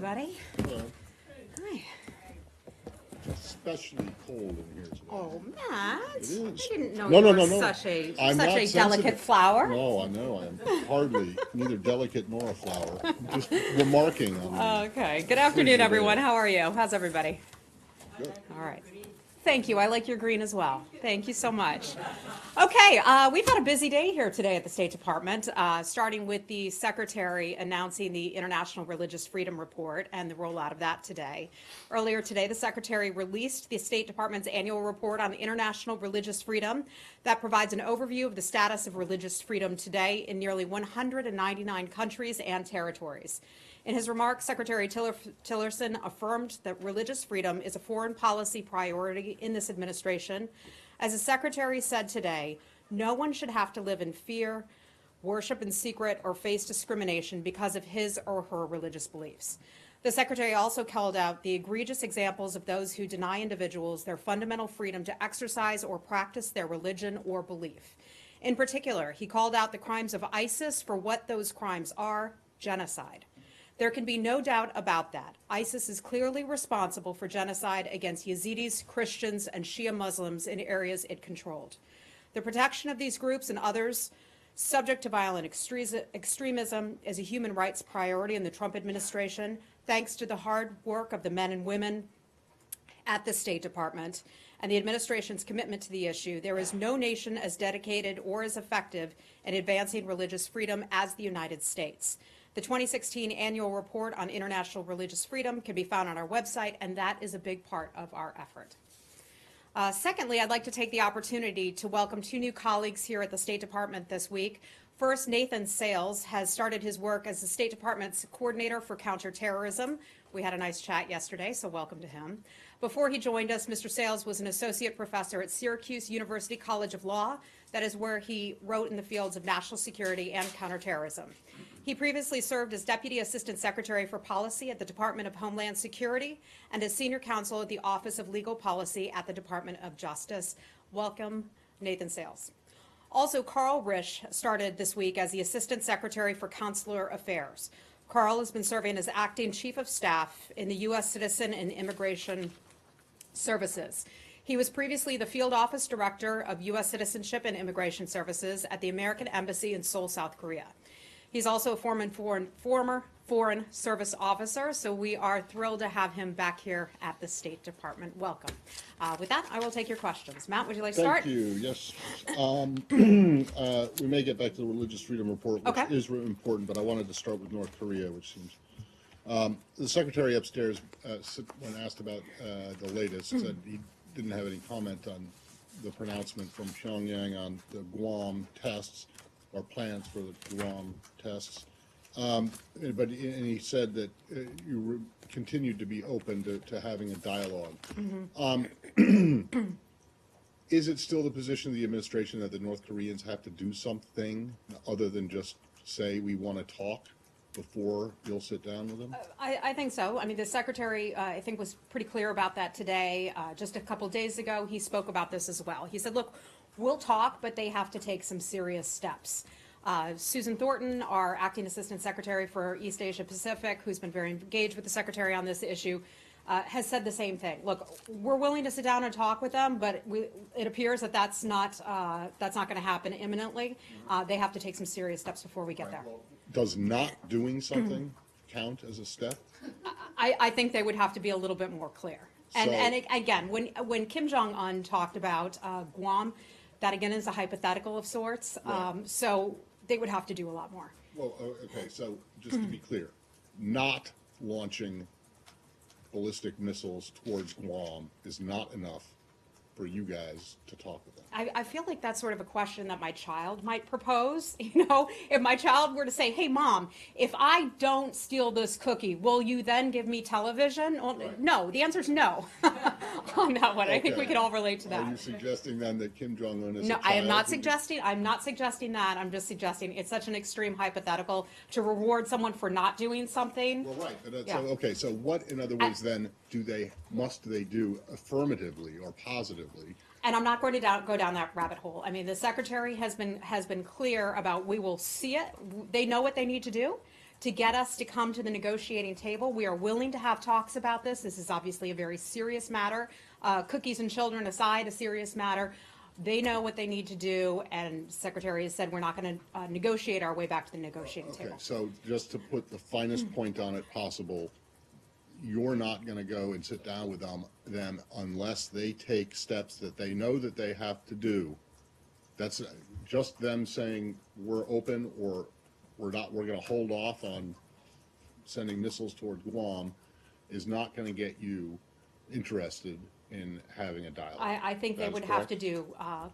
everybody. Hello. Hi. Especially cold in here today. Oh, Matt. It is. I didn't know No, you no, were no, no. such a I'm not delicate sensitive. flower. No, I know. I am hardly neither delicate nor a flower. Just remarking on Okay. Good afternoon, Frigid everyone. air. How are you? How's everybody? Good. All right. Thank you. I like your green as well. Thank you so much. Okay, we've had a busy day here today at the State Department, starting with the Secretary announcing the International Religious Freedom Report and the rollout of that today. Earlier today, the Secretary released the State Department's annual report on international religious freedom that provides an overview of the status of religious freedom today in nearly 199 countries and territories. In his remarks, Secretary Tillerson affirmed that religious freedom is a foreign policy priority in this administration. As the Secretary said today, no one should have to live in fear, worship in secret, or face discrimination because of his or her religious beliefs. The Secretary also called out the egregious examples of those who deny individuals their fundamental freedom to exercise or practice their religion or belief. In particular, he called out the crimes of ISIS for what those crimes are: genocide. There can be no doubt about that. ISIS is clearly responsible for genocide against Yazidis, Christians, and Shia Muslims in areas it controlled. The protection of these groups and others subject to violent extremism is a human rights priority in the Trump administration, thanks to the hard work of the men and women at the State Department and the administration's commitment to the issue. There is no nation as dedicated or as effective in advancing religious freedom as the United States. The 2016 annual report on international religious freedom can be found on our website, and that is a big part of our effort. Secondly, I'd like to take the opportunity to welcome two new colleagues here at the State Department this week. First, Nathan Sales has started his work as the State Department's coordinator for counterterrorism. We had a nice chat yesterday, so welcome to him. Before he joined us, Mr. Sales was an associate professor at Syracuse University College of Law. That is where he wrote in the fields of national security and counterterrorism. He previously served as Deputy Assistant Secretary for Policy at the Department of Homeland Security and as Senior Counsel at the Office of Legal Policy at the Department of Justice. Welcome, Nathan Sales. Also, Carl Risch started this week as the Assistant Secretary for Consular Affairs. Carl has been serving as Acting Chief of Staff in the U.S. Citizen and Immigration Services. He was previously the Field Office Director of U.S. Citizenship and Immigration Services at the American Embassy in Seoul, South Korea. He's also a former Foreign Service officer, so we are thrilled to have him back here at the State Department. Welcome. With that, I will take your questions. Matt, would you like to start? Thank you. Yes. We may get back to the religious freedom report, which is really important, but I wanted to start with North Korea, which seems the secretary upstairs, when asked about the latest, said he didn't have any comment on the pronouncement from Pyongyang on the Guam tests or plans for the Guam tests. But he said that you continued to be open to having a dialogue. Is it still the position of the administration that the North Koreans have to do something other than just say we want to talk before you'll sit down with them? I think so. I mean, the secretary, I think, was pretty clear about that today. Just a couple days ago, he spoke about this as well. He said, look, we'll talk, but they have to take some serious steps. Susan Thornton, our acting assistant secretary for East Asia Pacific, who's been very engaged with the secretary on this issue, has said the same thing. Look, we're willing to sit down and talk with them, but it appears that that's not going to happen imminently. They have to take some serious steps before we get there. Well, does not doing something count as a step? I think they would have to be a little bit more clear. And again, when Kim Jong-un talked about Guam, that again is a hypothetical of sorts. Right. So they would have to do a lot more. Well, okay, so just to be clear, not launching ballistic missiles towards Guam is not enough for you guys to talk with them. I feel like that's sort of a question that my child might propose. You know, if my child were to say, hey, Mom, if I don't steal this cookie, will you then give me television? Well, right. No, the answer is no on that one. Okay. I think we can all relate to that. Are you suggesting then that Kim Jong-un is No, a child? I am not suggesting that. I'm just suggesting it's such an extreme hypothetical to reward someone for not doing something. Well, right. But so, okay, so what, in other words, then, must they do affirmatively or positively? And I'm not going to go down that rabbit hole. I mean, the secretary has been clear about we will see it. They know what they need to do. to get us to come to the negotiating table. We are willing to have talks about this. This is obviously a very serious matter. Cookies and children aside, a serious matter. They know what they need to do, and the Secretary has said we're not going to negotiate our way back to the negotiating Okay, table. so just to put the finest point on it possible, you're not going to go and sit down with them unless they take steps that they know that they have to do. That's just them saying we're open or we're not, we're going to hold off on sending missiles toward Guam is not going to get you interested in having a dialogue. I think they would have to do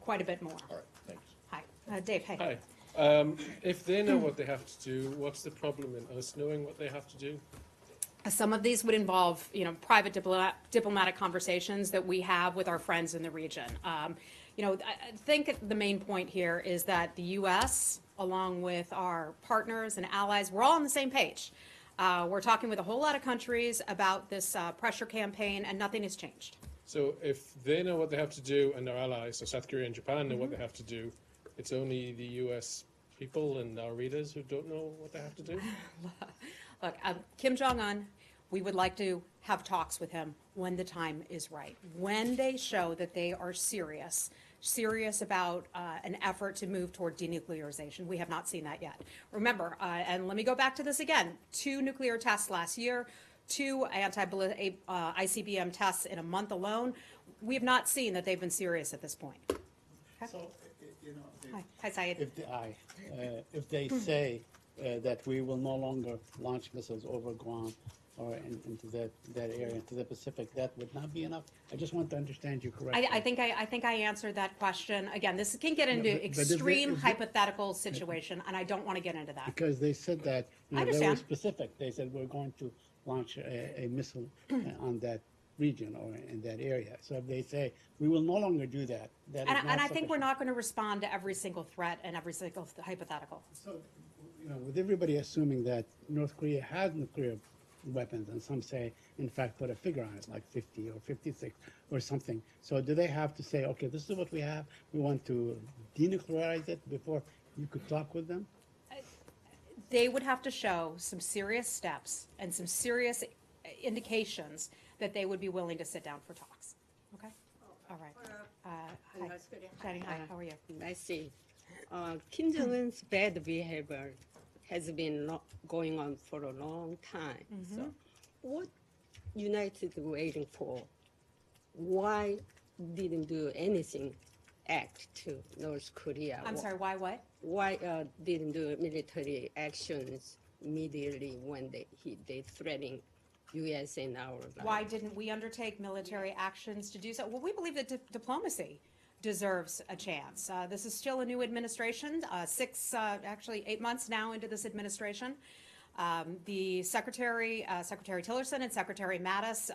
quite a bit more. All right, thanks. Hi. Dave, hey. Hi. If they know what they have to do, what's the problem in us knowing what they have to do? Some of these would involve, private diplomatic conversations that we have with our friends in the region. I think the main point here is that the U.S., along with our partners and allies, we're all on the same page. We're talking with a whole lot of countries about this pressure campaign, and nothing has changed. So if they know what they have to do and their allies, so South Korea and Japan know what they have to do, it's only the U.S. people and our readers who don't know what they have to do? Look, Kim Jong-un, we would like to have talks with him when the time is right, when they show that they are serious about an effort to move toward denuclearization. We have not seen that yet. Remember, and let me go back to this again, 2 nuclear tests last year, 2 ICBM tests in a month alone. We have not seen that they've been serious at this point. Okay. So, Hi, Syed. if they say that we will no longer launch missiles over Guam or into that area, into the Pacific, that would not be enough? I just want to understand you correctly. I think I answered that question. Again, this can get into extreme hypothetical situation, and I don't want to get into that. Because they said that, I they were understand. specific. They said we're going to launch a missile on that region or in that area. So if they say we will no longer do that, that is not And I think we're sufficient. not going to respond to every single threat and every single hypothetical. So, with everybody assuming that North Korea has nuclear weapons, and some say, in fact, put a figure on it, like 50 or 56 or something. So do they have to say, okay, this is what we have, we want to denuclearize it before you could talk with them? They would have to show some serious steps and some serious indications that they would be willing to sit down for talks. Okay? All right. Hi. Jenny, hi, how are you? I see. Kim Jong-un's bad behavior has been going on for a long time. So what United waiting for? Why didn't do anything act to North Korea? I'm sorry, why what? Why didn't do military actions immediately when they threatening U.S. and our lives? Why didn't we undertake military actions to do so? Well, we believe that diplomacy deserves a chance. This is still a new administration, 8 months now into this administration. The Secretary Tillerson and Secretary Mattis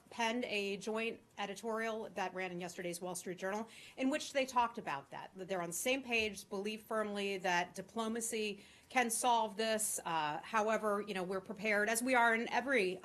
penned a joint editorial that ran in yesterday's Wall Street Journal in which they talked about that. They're on the same page, believe firmly that diplomacy can solve this. However, we're prepared, as we are in every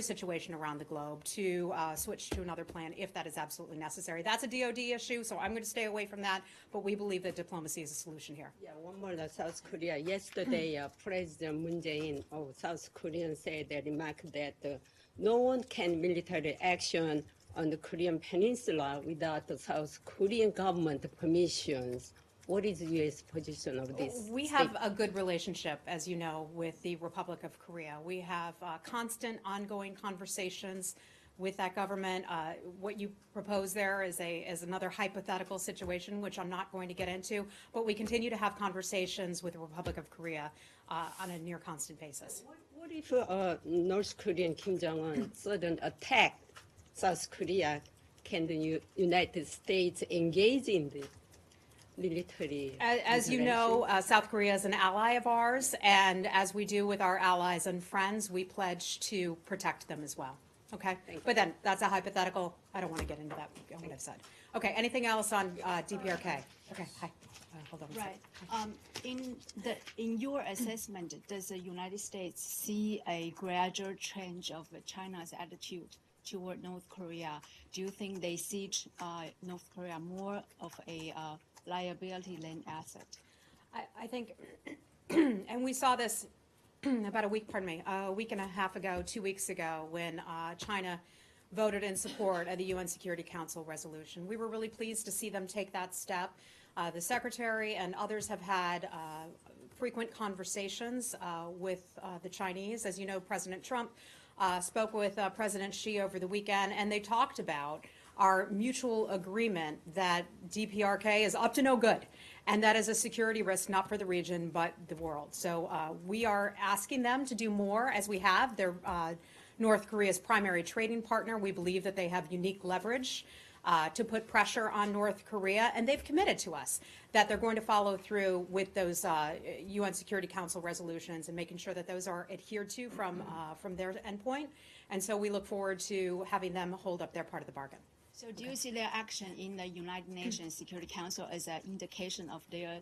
situation around the globe, to switch to another plan if that is absolutely necessary. That's a DoD issue, so I'm going to stay away from that, but we believe that diplomacy is a solution here. Yeah, one more, South Korea. Yesterday, President Moon Jae-in of South Korea said that remark that no one can military action on the Korean Peninsula without the South Korean government permissions. What is the U.S. position of this? We have a good relationship, as you know, with the Republic of Korea. We have constant, ongoing conversations with that government. What you propose there is another hypothetical situation, which I'm not going to get into, but we continue to have conversations with the Republic of Korea on a near constant basis. What if North Korean Kim Jong-un sudden attack South Korea? Can the United States engage in the military? As you know, South Korea is an ally of ours, and as we do with our allies and friends, we pledge to protect them as well. Okay? But then, that's a hypothetical. I don't want to get into that, what I've said. Okay, anything else on DPRK? Okay, hi. Hold on a second. Right. In your assessment, does the United States see a gradual change of China's attitude toward North Korea? Do you think they see North Korea more of a liability than asset? I think, and we saw this about a week, pardon me, a week and a half ago, 2 weeks ago, when China voted in support of the UN Security Council resolution. We were really pleased to see them take that step. The Secretary and others have had frequent conversations with the Chinese. As you know, President Trump spoke with President Xi over the weekend, and they talked about our mutual agreement that DPRK is up to no good, and that is a security risk not for the region but the world. So we are asking them to do more, as we have. They're North Korea's primary trading partner. We believe that they have unique leverage to put pressure on North Korea, and they've committed to us that they're going to follow through with those UN Security Council resolutions and making sure that those are adhered to from their endpoint. And so we look forward to having them hold up their part of the bargain. So do you see their action in the United Nations Security Council as an indication of their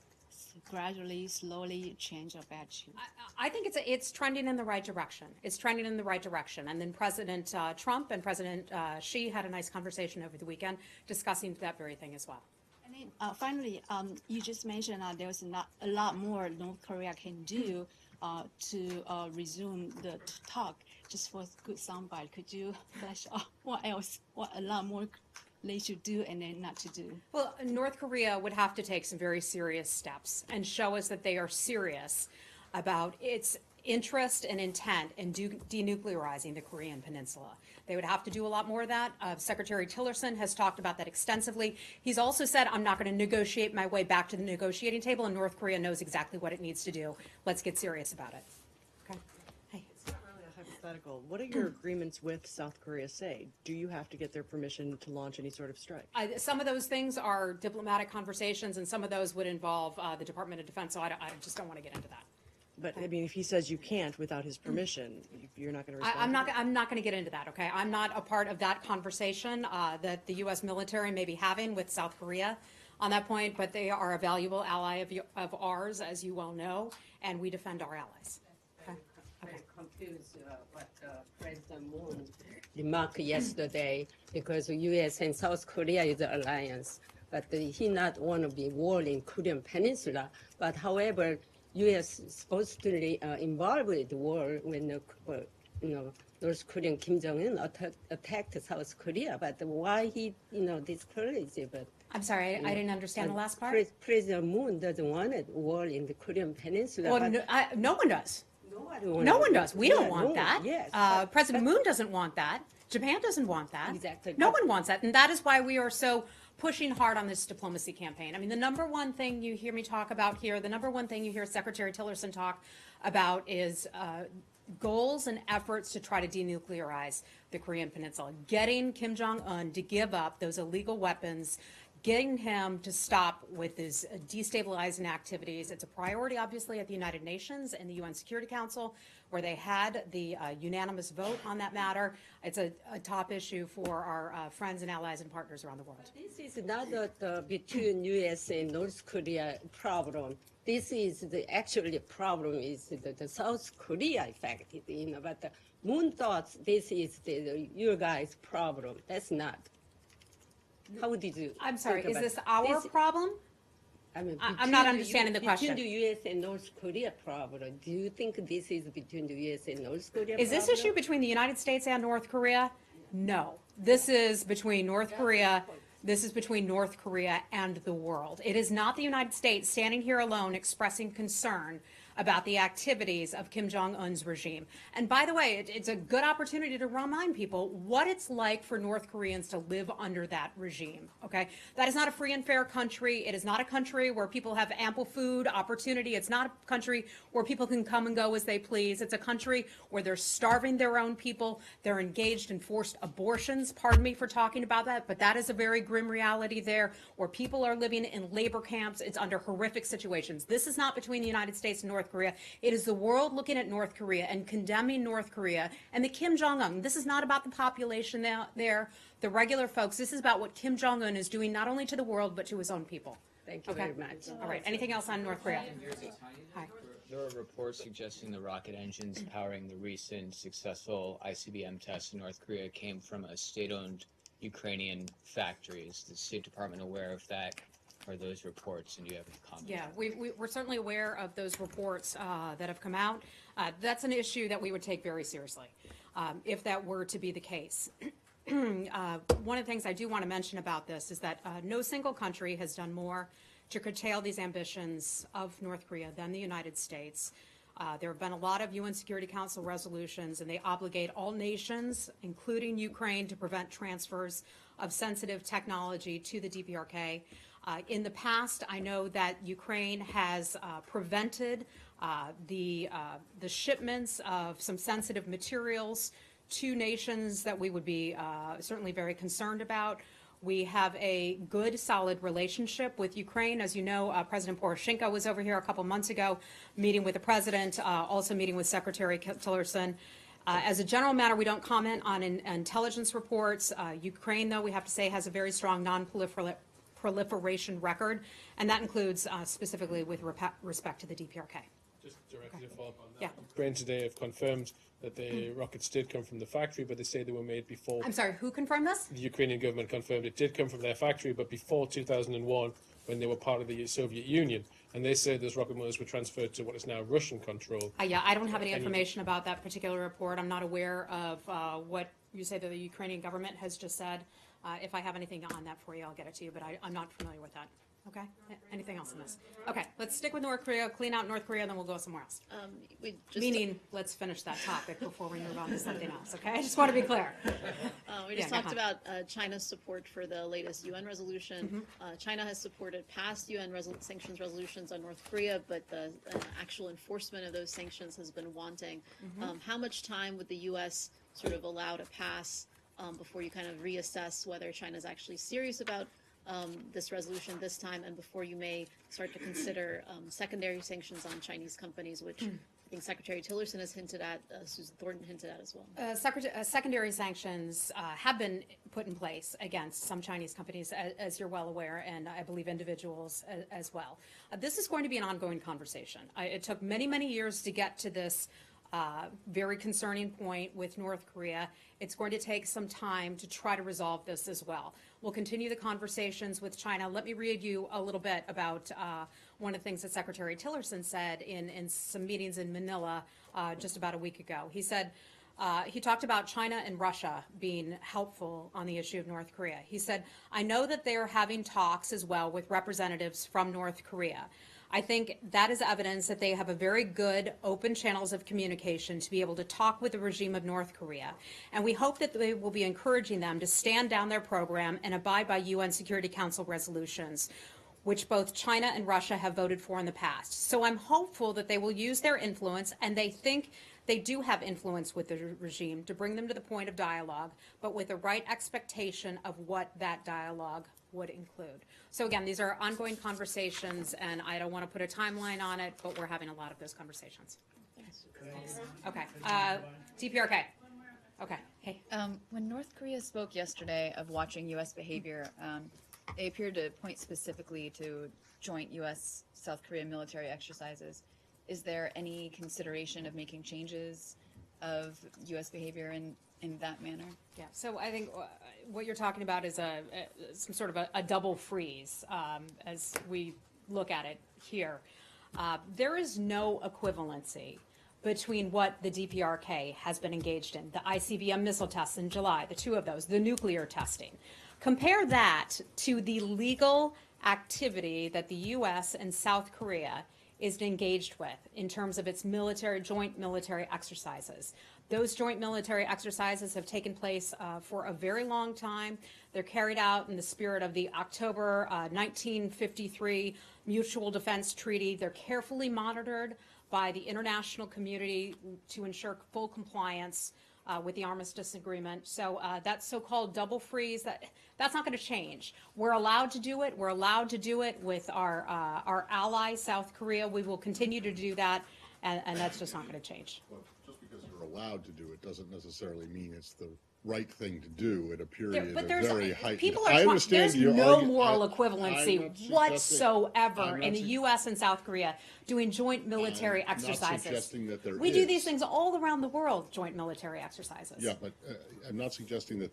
gradually, slowly change of attitude? I think it's trending in the right direction. It's trending in the right direction. And then President Trump and President Xi had a nice conversation over the weekend discussing that very thing as well. And then finally, you just mentioned there's not a lot more North Korea can do to resume the talk. Just for a good soundbite, could you flesh out what else, what a lot more they should do and then not to do? Well, North Korea would have to take some very serious steps and show us that they are serious about its interest and intent in denuclearizing the Korean Peninsula. They would have to do a lot more of that. Secretary Tillerson has talked about that extensively. He's also said, I'm not going to negotiate my way back to the negotiating table, and North Korea knows exactly what it needs to do. Let's get serious about it. Okay. Hey. It's not really a hypothetical. What do your agreements with South Korea say? Do you have to get their permission to launch any sort of strike? Some of those things are diplomatic conversations, and some of those would involve the Department of Defense, so I just don't want to get into that. But I mean, if he says you can't without his permission, you're not going to respond. I'm not going to get into that. Okay, I'm not a part of that conversation that the U.S. military may be having with South Korea on that point. But they are a valuable ally of ours, as you well know, and we defend our allies. Okay. I'm confused what President Moon remarked yesterday, because U.S. and South Korea is an alliance, but he not want to be war in Korean Peninsula. But however, U.S. supposedly involved with the war when North Korean Kim Jong-un attacked South Korea. But why he discouraged it? But I'm sorry, I didn't understand the last part. President Moon doesn't want a war in the Korean Peninsula. Well, no one does. No No one does. We don't Yeah, want no, that. yes. President Moon doesn't want that. Japan doesn't want that. Exactly. No one wants that. And that is why we are so pushing hard on this diplomacy campaign. I mean, the number one thing you hear me talk about here, the number one thing you hear Secretary Tillerson talk about is goals and efforts to try to denuclearize the Korean Peninsula, getting Kim Jong-un to give up those illegal weapons, getting him to stop with his destabilizing activities. It's a priority, obviously, at the United Nations and the UN Security Council, where they had the unanimous vote on that matter. It's a top issue for our friends and allies and partners around the world. This is not between U.S. and North Korea problem. This is actually the problem is the South Korea affected, but the Moon thought this is your guys' problem. That's not. How did you? I'm sorry, think is about this it? our problem? I mean, I'm not understanding the question. Between the U.S. and North Korea problem, do you think this is between the U.S. and North Korea? Is this issue between the United States and North Korea? No. This is between North Korea. This is between North Korea and the world. It is not the United States standing here alone expressing concern about the activities of Kim Jong-un's regime. And by the way, it's a good opportunity to remind people what it's like for North Koreans to live under that regime, okay? That is not a free and fair country. It is not a country where people have ample food, opportunity. It's not a country where people can come and go as they please. It's a country where they're starving their own people. They're engaged in forced abortions. Pardon me for talking about that, but that is a very grim reality there, where people are living in labor camps. It's under horrific situations. This is not between the United States and North Korea. It is the world looking at North Korea and condemning North Korea and the Kim Jong-un. This is not about the population there, the regular folks. This is about what Kim Jong-un is doing not only to the world, but to his own people. Thank you Okay. very much. All right. Anything else on North Korea? Hi. There are reports suggesting the rocket engines powering the recent successful ICBM tests in North Korea came from a state-owned Ukrainian factory. Is the State Department aware of that? Are those reports, and do you have any comment? Yeah, we're certainly aware of those reports that have come out. That's an issue that we would take very seriously if that were to be the case. One of the things I do want to mention about this is that no single country has done more to curtail these ambitions of North Korea than the United States. There have been a lot of UN Security Council resolutions, and they obligate all nations, including Ukraine, to prevent transfers of sensitive technology to the DPRK. In the past, I know that Ukraine has prevented the shipments of some sensitive materials to nations that we would be certainly very concerned about. We have a good, solid relationship with Ukraine. As you know, President Poroshenko was over here a couple months ago, meeting with the president, also meeting with Secretary Tillerson. As a general matter, we don't comment on intelligence reports. Ukraine, though, we have to say, has a very strong non-proliferation record, and that includes specifically with respect to the DPRK. Just directly to follow up on that. Yeah. Ukraine today have confirmed that the rockets did come from the factory, but they say they were made before. I'm sorry, who confirmed this? The Ukrainian government confirmed it did come from their factory, but before 2001, when they were part of the Soviet Union. And they say those rocket motors were transferred to what is now Russian control. Yeah, I don't have any information about that particular report. I'm not aware of what you say that the Ukrainian government has just said. If I have anything on that for you, I'll get it to you, but I'm not familiar with that. Okay? Anything else on this? Okay, let's stick with North Korea, clean out North Korea, and then we'll go somewhere else. Meaning, let's finish that topic before we move on to something else, okay? I just want to be clear. We just talked about China's support for the latest UN resolution. China has supported past UN sanctions resolutions on North Korea, but the actual enforcement of those sanctions has been wanting. How much time would the U.S. sort of allow to pass before you kind of reassess whether China's actually serious about this resolution this time, and before you may start to consider secondary sanctions on Chinese companies, which I think Secretary Tillerson has hinted at, Susan Thornton hinted at as well. Secondary sanctions have been put in place against some Chinese companies, as you're well aware, and I believe individuals as well. This is going to be an ongoing conversation. It took many, many years to get to this very concerning point with North Korea. It's going to take some time to try to resolve this as well. We'll continue the conversations with China. Let me read you a little bit about one of the things that Secretary Tillerson said in some meetings in Manila just about a week ago. He said, he talked about China and Russia being helpful on the issue of North Korea. He said, I know that they are having talks as well with representatives from North Korea. I think that is evidence that they have a very good open channels of communication to be able to talk with the regime of North Korea. And we hope that they will be encouraging them to stand down their program and abide by UN Security Council resolutions, which both China and Russia have voted for in the past. So I'm hopeful that they will use their influence, and they think they do have influence with the regime to bring them to the point of dialogue, but with the right expectation of what that dialogue would include. So again, these are ongoing conversations, and I don't want to put a timeline on it, but we're having a lot of those conversations. Okay, DPRK. Okay, hey. When North Korea spoke yesterday of watching U.S. behavior, they appeared to point specifically to joint U.S.-South Korea military exercises. Is there any consideration of making changes of U.S. behavior in that manner? Yeah, so I think what you're talking about is some sort of a double freeze as we look at it here. There is no equivalency between what the DPRK has been engaged in, the ICBM missile tests in July, the two of those, the nuclear testing. Compare that to the legal activity that the U.S. and South Korea is engaged with in terms of its joint military exercises. Those joint military exercises have taken place for a very long time. They're carried out in the spirit of the October 1953 Mutual Defense Treaty. They're carefully monitored by the international community to ensure full compliance with the armistice agreement. So that so-called double freeze, that's not going to change. We're allowed to do it. We're allowed to do it with our ally, South Korea. We will continue to do that, and that's just not going to change. Well, just because you're allowed to do it doesn't necessarily mean it's the right thing to do at a period of very heightened. People are there's no moral equivalency whatsoever in the U.S. and South Korea doing joint military exercises. I'm not suggesting that there we do these things all around the world, joint military exercises. Yeah, but I'm not suggesting that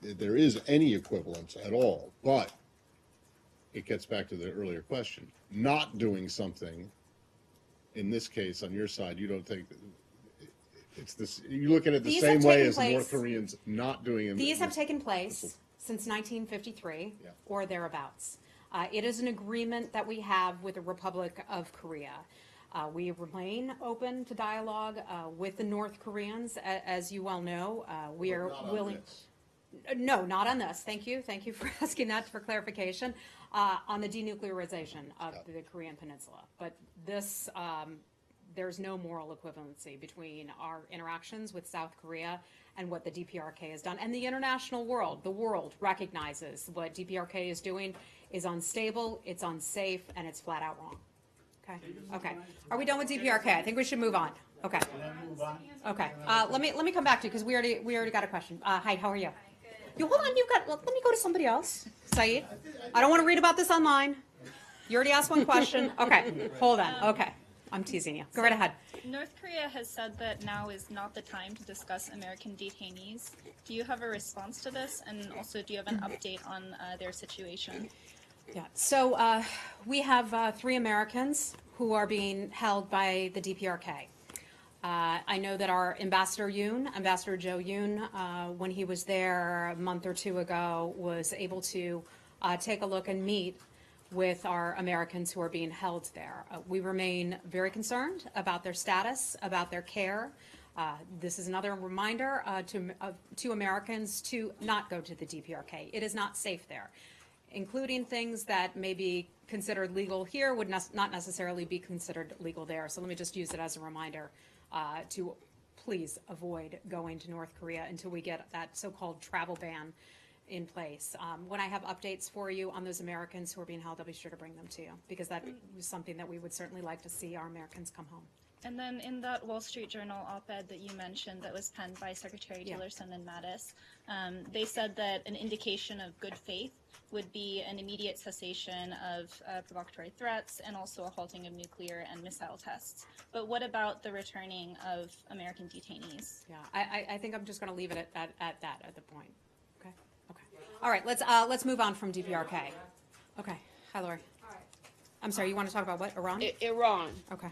there is any equivalence at all. But it gets back to the earlier question. Not doing something in this case, on your side, you don't think that it's this, you look at it the These same have way taken as the North place- Koreans not doing it. These have taken place since 1953 Yeah. or thereabouts. It is an agreement that we have with the Republic of Korea. We remain open to dialogue with the North Koreans. As you well know, we are Not on willing. this. No, not on this. Thank you. Thank you for asking that for clarification. On the denuclearization of the Korean Peninsula. But this, there's no moral equivalency between our interactions with South Korea and what the DPRK has done. And the international world, the world recognizes what DPRK is doing is unstable, it's unsafe, and it's flat out wrong. Okay, okay. Are we done with DPRK? I think we should move on. Okay. Okay. Let me come back to you because we already got a question. Hi, how are you? You hold on. Let me go to somebody else. Saeed, I don't want to read about this online. You already asked one question. Okay, hold on. Okay, I'm teasing you. Go right ahead. North Korea has said that now is not the time to discuss American detainees. Do you have a response to this? And also, do you have an update on their situation? Yeah. So we have 3 Americans who are being held by the DPRK. I know that our Ambassador Joe Yoon, when he was there a month or 2 ago, was able to take a look and meet with our Americans who are being held there. We remain very concerned about their status, about their care. This is another reminder to Americans to not go to the DPRK. It is not safe there, including things that may be considered legal here would not necessarily be considered legal there. So let me just use it as a reminder to please avoid going to North Korea until we get that so-called travel ban in place. When I have updates for you on those Americans who are being held, I'll be sure to bring them to you because that is something that we would certainly like to see our Americans come home. And then in that Wall Street Journal op-ed that you mentioned that was penned by Secretary Tillerson and Mattis, they said that an indication of good faith would be an immediate cessation of provocatory threats and also a halting of nuclear and missile tests. But what about the returning of American detainees? Yeah, I think I'm just going to leave it at that at the point. Okay. Okay. All right. Let's move on from DPRK. Okay. Hi, Lori. I'm sorry. You want to talk about what? Iran? Iran. Okay.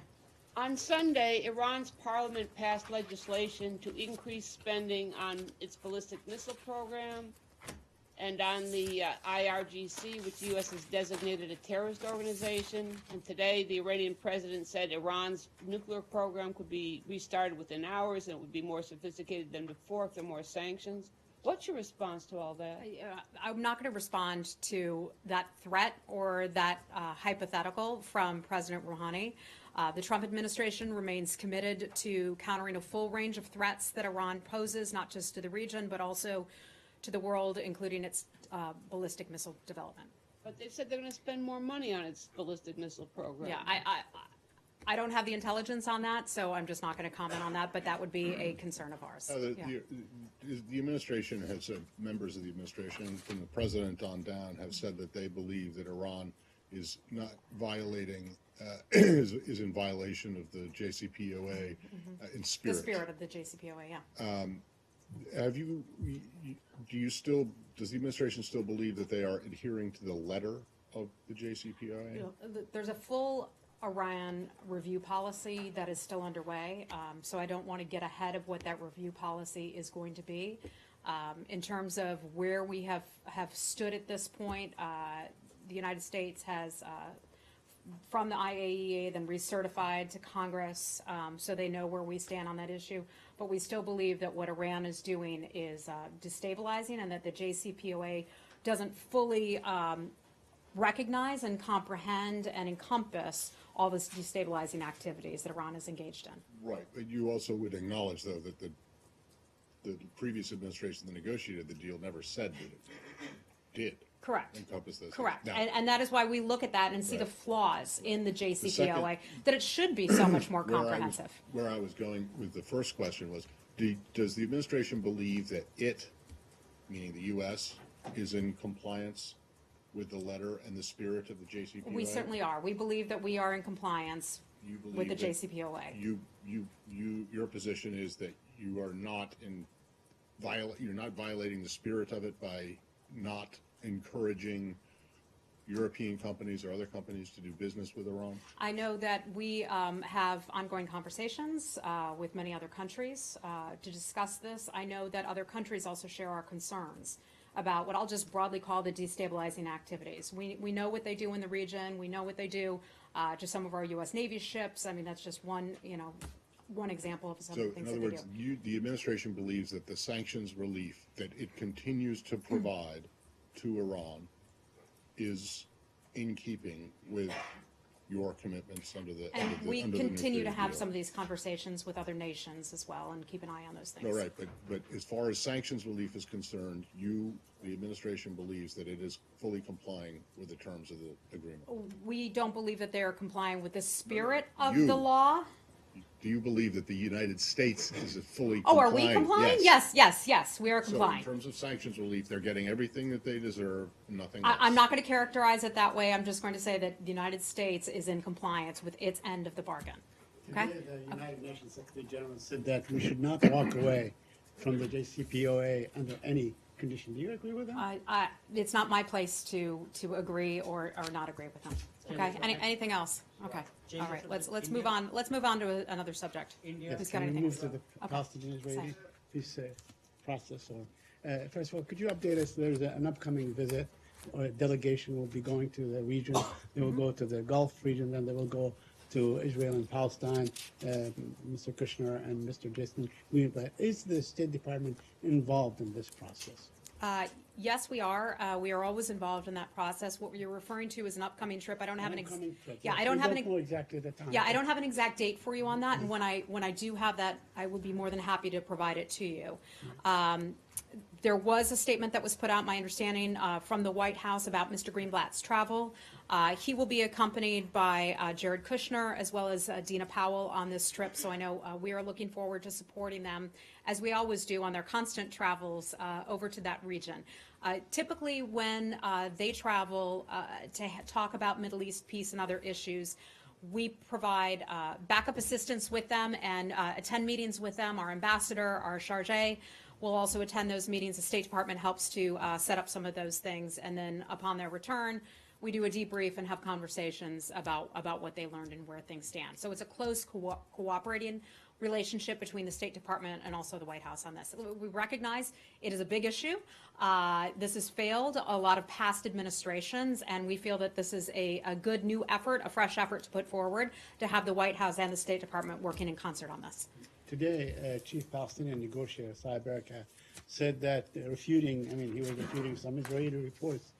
On Sunday, Iran's parliament passed legislation to increase spending on its ballistic missile program and on the IRGC, which the U.S. has designated a terrorist organization. And today, the Iranian president said Iran's nuclear program could be restarted within hours and it would be more sophisticated than before if there are more sanctions. What's your response to all that? I'm not going to respond to that threat or that hypothetical from President Rouhani. The Trump administration remains committed to countering a full range of threats that Iran poses, not just to the region, but also to the world, including its ballistic missile development. But they said they're going to spend more money on its ballistic missile program. Yeah, I don't have the intelligence on that, so I'm just not going to comment on that, but that would be a concern of ours. The administration has said, members of the administration, from the president on down, have said that they believe that Iran is not violating, is in violation of the JCPOA in spirit. The spirit of the JCPOA, yeah. Have you, do you still, does the administration still believe that they are adhering to the letter of the JCPOA? There's a full Iran review policy that is still underway, so I don't want to get ahead of what that review policy is going to be. In terms of where we have stood at this point, the United States has, from the IAEA, then recertified to Congress, so they know where we stand on that issue. But we still believe that what Iran is doing is destabilizing and that the JCPOA doesn't fully recognize and comprehend and encompass all the destabilizing activities that Iran is engaged in. Right, but you also would acknowledge, though, that the previous administration that negotiated the deal never said that it did. Correct. Encompass those. Correct. Now, And that is why we look at that and see the Right. flaws in the JCPOA, second- that it should be so much more comprehensive. Where I was going with the first question was, does the administration believe that it, meaning the U.S., is in compliance with the letter and the spirit of the JCPOA? We certainly are. We believe that we are in compliance You believe with the that JCPOA. Your position is that you are not you're not violating the spirit of it by not encouraging European companies or other companies to do business with Iran? I know that we have ongoing conversations with many other countries to discuss this. I know that other countries also share our concerns about what I'll just broadly call the destabilizing activities. We know what they do in the region. We know what they do to some of our U.S. Navy ships. I mean, that's just one, one example of some of the things that they do. So, in other words, the administration believes that the sanctions relief that it continues to provide to Iran is in keeping with your commitments under the And we under the continue to nuclear have deal. some of these conversations with other nations as well and keep an eye on those things. No, right, but as far as sanctions relief is concerned, the administration believes that it is fully complying with the terms of the agreement. We don't believe that they are complying with the spirit of You. the law. Do you believe that the United States is fully Oh, complying? are we complying? Yes, we are So in complying. terms of sanctions relief, they're getting everything that they deserve, nothing less. I'm not going to characterize it that way. I'm just going to say that the United States is in compliance with its end of the bargain. Okay? Today, the United Nations Secretary General said that we should not walk away from the JCPOA under any condition. Do you agree with that? It's not my place to agree or not agree with them. Okay? Anything else? Okay. All right. Let's move on. Let's move on to another subject. Yes, Who's got can we anything move else? to the Okay. Palestinian-Israeli peace process? First of all, could you update us? There's an upcoming visit, or a delegation will be going to the region. They will go to the Gulf region, then they will go to Israel and Palestine. Mr. Kushner and Mr. Jason Greenblatt. Is the State Department involved in this process? Yes, we are. We are always involved in that process. What you're referring to is an upcoming trip. I don't have an Upcoming trip. yeah. Yes, I don't we have an know exactly the time. yeah. I don't have an exact date for you on that. And when I do have that, I would be more than happy to provide it to you. There was a statement that was put out, my understanding, from the White House about Mr. Greenblatt's travel. He will be accompanied by Jared Kushner as well as Dina Powell on this trip. So I know we are looking forward to supporting them, as we always do, on their constant travels over to that region. Typically, when they travel to talk about Middle East peace and other issues, we provide backup assistance with them and attend meetings with them. Our ambassador, our chargé, will also attend those meetings. The State Department helps to set up some of those things. And then upon their return, we do a debrief and have conversations about what they learned and where things stand. So it's a close cooperating relationship between the State Department and also the White House on this. We recognize it is a big issue. This has failed a lot of past administrations, and we feel that this is a good new effort, a fresh effort to put forward to have the White House and the State Department working in concert on this. Today, Chief Palestinian negotiator Sai Berka said that he was refuting some Israeli reports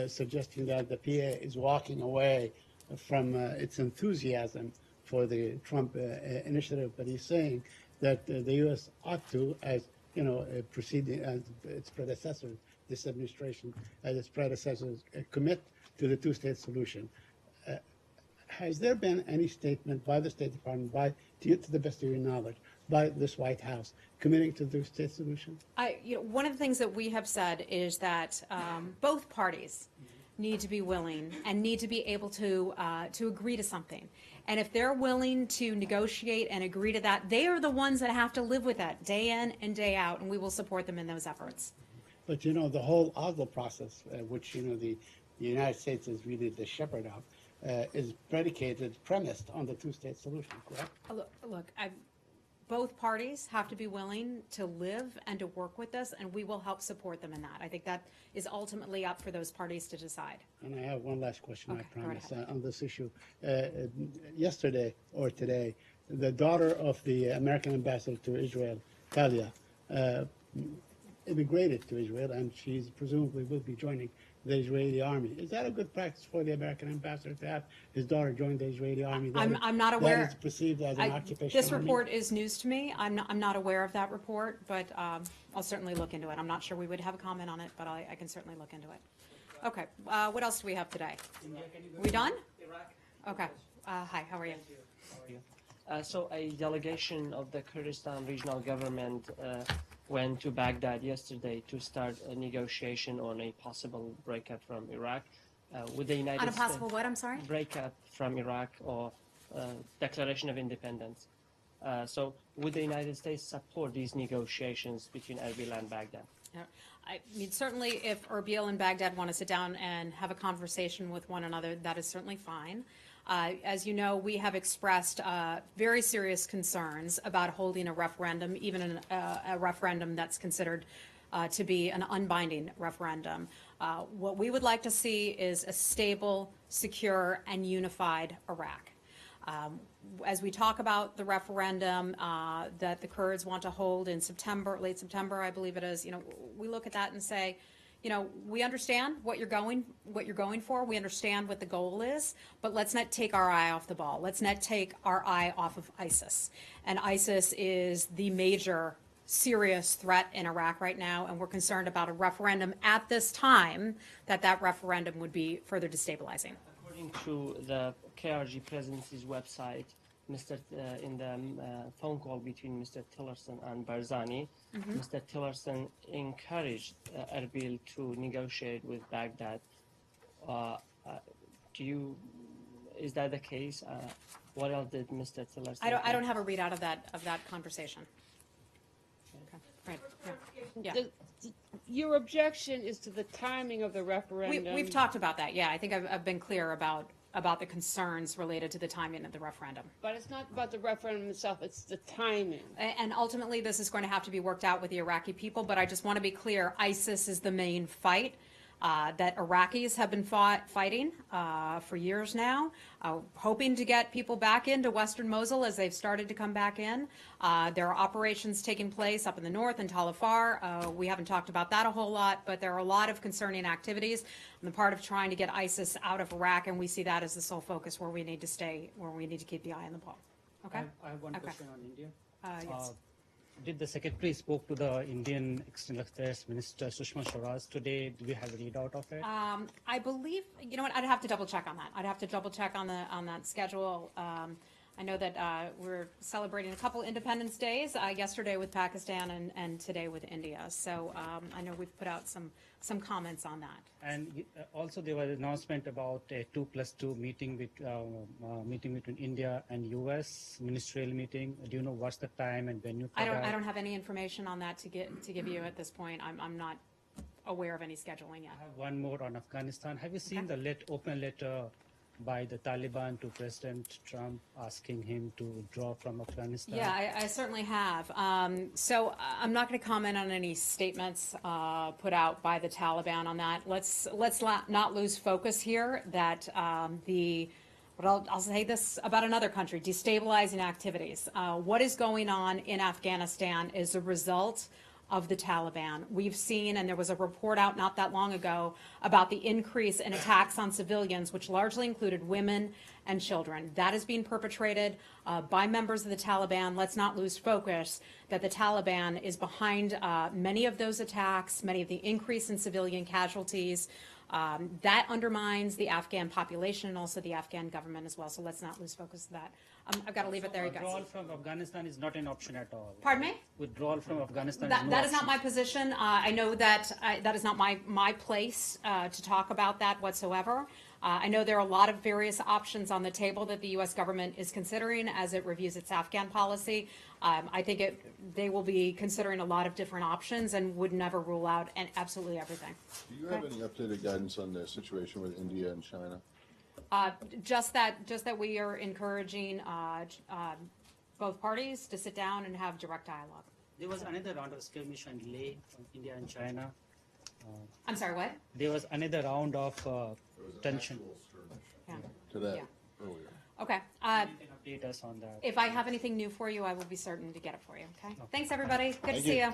suggesting that the PA is walking away from its enthusiasm for the Trump initiative, but he's saying that the U.S. ought to, as proceeding as its predecessors, this administration, as its predecessors, commit to the two-state solution. Has there been any statement by the State Department, to the best of your knowledge, by this White House, committing to the two-state solution? One of the things that we have said is that both parties need to be willing and need to be able to agree to something. And if they're willing to negotiate and agree to that, they are the ones that have to live with that day in and day out, and we will support them in those efforts. But the whole Oslo process, which the United States is really the shepherd of, is premised on the two-state solution, correct? Look, both parties have to be willing to live and to work with us, and we will help support them in that. I think that is ultimately up for those parties to decide. And I have one last question, Okay, I promise, go ahead. on this issue. Yesterday or today, the daughter of the American ambassador to Israel, Talia, immigrated to Israel, and she presumably will be joining the Israeli army. Is that a good practice for the American ambassador to have his daughter join the Israeli army? I'm not aware. That is perceived as an occupation. This report is news to me. I'm not aware of that report, but I'll certainly look into it. I'm not sure we would have a comment on it, but I can certainly look into it. Okay. What else do we have today? Are we done? Okay. Hi. How are you? So a delegation of the Kurdistan regional government went to Baghdad yesterday to start a negotiation on a possible breakup from Iraq. With the United States. On a possible what? I'm sorry? Breakup from Iraq or declaration of independence. So would the United States support these negotiations between Erbil and Baghdad? Yeah. I mean, certainly if Erbil and Baghdad want to sit down and have a conversation with one another, that is certainly fine. As you know, we have expressed very serious concerns about holding a referendum, even a referendum that's considered to be an unbinding referendum. What we would like to see is a stable, secure, and unified Iraq. As we talk about the referendum that the Kurds want to hold in September, late September, I believe it is, we look at that and say, we understand what you're going for. We understand what the goal is, but let's not take our eye off the ball. Let's not take our eye off of ISIS. And ISIS is the major serious threat in Iraq right now, and we're concerned about a referendum at this time that referendum would be further destabilizing. According to the KRG presidency's website, in the phone call between Mr. Tillerson and Barzani, Mr. Tillerson encouraged Erbil to negotiate with Baghdad. Is that the case? What else did Mr. Tillerson? I don't have a readout of that conversation. Okay. Right. Yeah. Your objection is to the timing of the referendum. We've talked about that. Yeah, I think I've been clear about the concerns related to the timing of the referendum. But it's not about the referendum itself, it's the timing. And ultimately, this is going to have to be worked out with the Iraqi people, but I just want to be clear, ISIS is the main fight that Iraqis have been fighting for years now, hoping to get people back into Western Mosul as they've started to come back in. There are operations taking place up in the north in Tal Afar. We haven't talked about that a whole lot, but there are a lot of concerning activities on the part of trying to get ISIS out of Iraq, and we see that as the sole focus where we need to stay, where we need to keep the eye on the ball. Okay? I have one question on India. Yes. Did the Secretary spoke to the Indian External Affairs Minister Sushma Swaraj today? Do we have a readout of it? I believe, you know what, I'd have to double check on that. I'd have to double check on that schedule. I know that we're celebrating a couple Independence Days, yesterday with Pakistan and today with India. So I know we've put out some comments on that. And also there was an announcement about a 2+2 meeting between India and US ministerial meeting. Do you know what's the time and venue? I don't have any information on that to give you at this point. I'm not aware of any scheduling yet. I have one more on Afghanistan. Have you seen the open letter by the Taliban to President Trump asking him to withdraw from Afghanistan? Yeah, I certainly have. So I'm not going to comment on any statements put out by the Taliban on that. Let's not lose focus here that I'll say this about another country, destabilizing activities. What is going on in Afghanistan is a result of the Taliban. We've seen, and there was a report out not that long ago about the increase in attacks on civilians, which largely included women and children. That is being perpetrated by members of the Taliban. Let's not lose focus that the Taliban is behind many of those attacks, many of the increase in civilian casualties. That undermines the Afghan population and also the Afghan government as well. So let's not lose focus of that. I've got to leave it there, you guys. Withdrawal from Afghanistan is not an option at all. Pardon me? Withdrawal from Afghanistan That is not my position. I know that that is not my place to talk about that whatsoever. I know there are a lot of various options on the table that the U.S. government is considering as it reviews its Afghan policy. I think they will be considering a lot of different options and would never rule out absolutely everything. Do you have any updated guidance on the situation with India and China? Just that we are encouraging both parties to sit down and have direct dialogue. There was another round of skirmish and delay from India and China. I'm sorry, what? There was another round of tension. Yeah. To that Yeah. earlier. Okay. You can update us on that. If I have anything new for you, I will be certain to get it for you. Okay. Thanks, everybody. Good to see you.